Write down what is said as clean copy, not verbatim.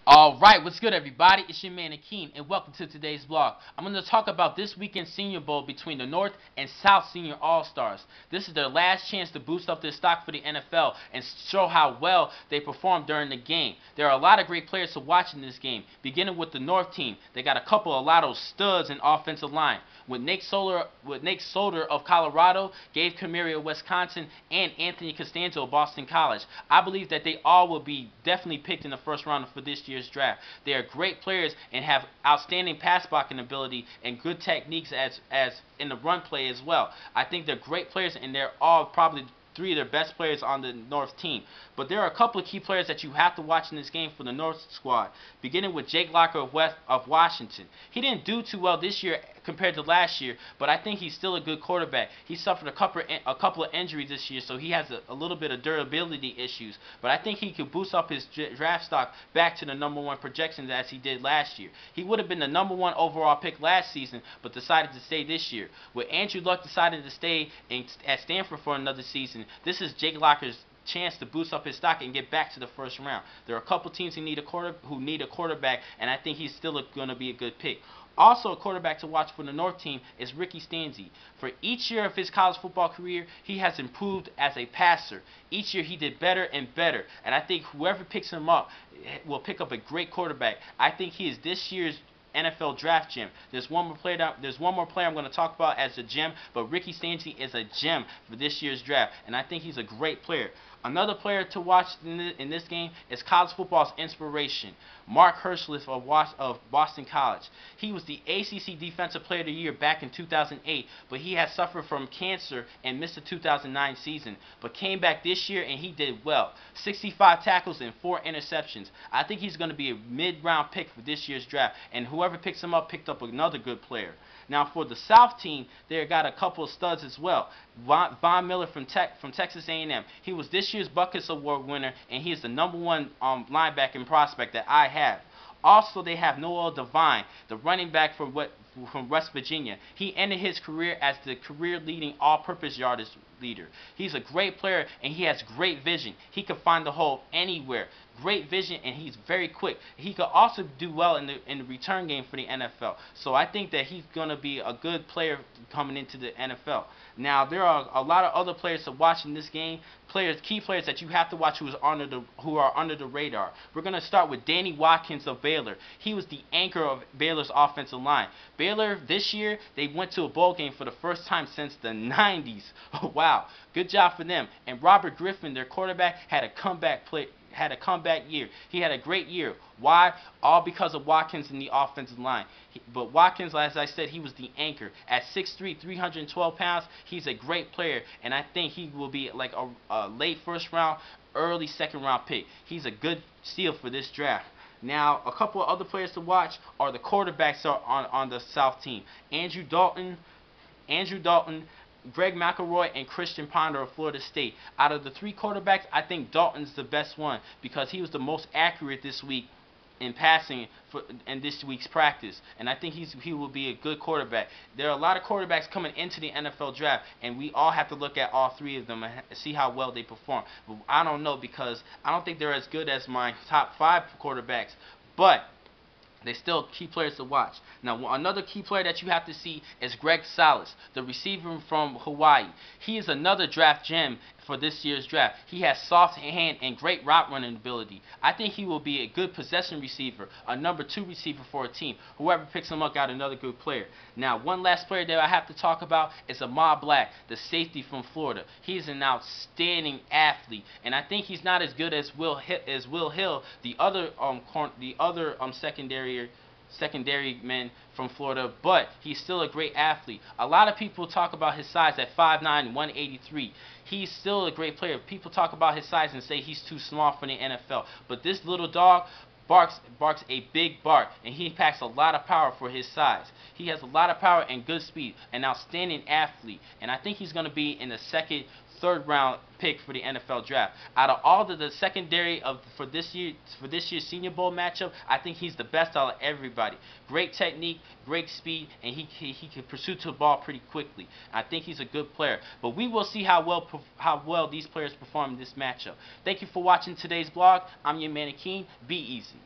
Alright, what's good everybody? It's your man Akeem and welcome to today's vlog. I'm going to talk about this weekend's Senior Bowl between the North and South Senior All-Stars. This is their last chance to boost up their stock for the NFL and show how well they performed during the game. There are a lot of great players to watch in this game, beginning with the North team. They got a couple of lot of studs in offensive line. With Nate Solder of Colorado, Gabe Kamara of Wisconsin, and Anthony Costanzo of Boston College. I believe that they all will be definitely picked in the first round for this year's draft. They are great players and have outstanding pass blocking ability and good techniques as in the run play as well. I think they're great players and they're all probably three of their best players on the North team. But there are a couple of key players that you have to watch in this game for the North squad, beginning with Jake Locker of Washington. He didn't do too well this year compared to last year, but I think he's still a good quarterback. He suffered a couple of injuries this year, so he has a little bit of durability issues. But I think he could boost up his draft stock back to the #1 projections as he did last year. He would have been the #1 overall pick last season, but decided to stay this year. With Andrew Luck deciding to stay at Stanford for another season, this is Jake Locker's chance to boost up his stock and get back to the first round. There are a couple teams who need a quarterback, and I think he's still going to be a good pick. Also, a quarterback to watch for the North team is Ricky Stanzi. For each year of his college football career, he has improved as a passer. Each year he did better and better, and I think whoever picks him up will pick up a great quarterback. I think he is this year's NFL draft gem. There's one more player I'm going to talk about as a gem, but Ricky Stanzi is a gem for this year's draft, and I think he's a great player. Another player to watch in this game is college football's inspiration, Mark Hirschliff of Boston College. He was the ACC Defensive Player of the Year back in 2008, but he had suffered from cancer and missed the 2009 season, but came back this year and he did well. 65 tackles and 4 interceptions. I think he's going to be a mid-round pick for this year's draft, and whoever picks him up picked up another good player. Now for the South team, they got a couple of studs as well. Von Miller from Texas A&M. He was this year's Butkus Award winner, and he is the #1 linebacking prospect that I have. Also, they have Noel Devine, the running back from West Virginia. He ended his career as the career-leading all-purpose yardage leader. He's a great player, and he has great vision. He can find the hole anywhere. Great vision, and he's very quick. He could also do well in the return game for the NFL. So I think that he's going to be a good player coming into the NFL. Now, there are a lot of other players to watch in this game. Key players that you have to watch who are under the radar. We're going to start with Danny Watkins of Baylor. He was the anchor of Baylor's offensive line. Baylor this year, they went to a bowl game for the first time since the 90s. Oh, wow. Good job for them. And Robert Griffin, their quarterback, had a comeback year. He had a great year. Why? All because of Watkins in the offensive line. But Watkins, as I said, he was the anchor. At 6'3", 312 pounds, he's a great player, and I think he will be like a late first round, early second round pick. He's a good steal for this draft. Now, a couple of other players to watch are the quarterbacks on the South team. Andrew Dalton, Greg McElroy, and Christian Ponder of Florida State. Out of the 3 quarterbacks, I think Dalton's the best one because he was the most accurate this week in passing in this week's practice, and I think he will be a good quarterback. There are a lot of quarterbacks coming into the NFL draft, and we all have to look at all 3 of them and see how well they perform. But I don't know, because I don't think they're as good as my top 5 quarterbacks, but they're still key players to watch. Now, another key player that you have to see is Greg Salas, the receiver from Hawaii. He is another draft gem for this year's draft. He has soft hand and great route running ability. I think he will be a good possession receiver, a #2 receiver for a team. Whoever picks him up got another good player. Now, one last player that I have to talk about is Ahmad Black, the safety from Florida. He's an outstanding athlete, and I think he's not as good as Will Hill, the other secondary men from Florida, but he's still a great athlete. A lot of people talk about his size at 5'9", 183. He's still a great player. People talk about his size and say he's too small for the NFL, but this little dog barks a big bark, and he packs a lot of power for his size. He has a lot of power and good speed, an outstanding athlete, and I think he's going to be in the second, third round pick for the NFL draft. Out of all the secondary for this year's Senior Bowl matchup, I think he's the best out of everybody. Great technique, great speed, and he can pursue to the ball pretty quickly. I think he's a good player. But we will see how well these players perform in this matchup. Thank you for watching today's vlog. I'm your man Akeem. Be easy.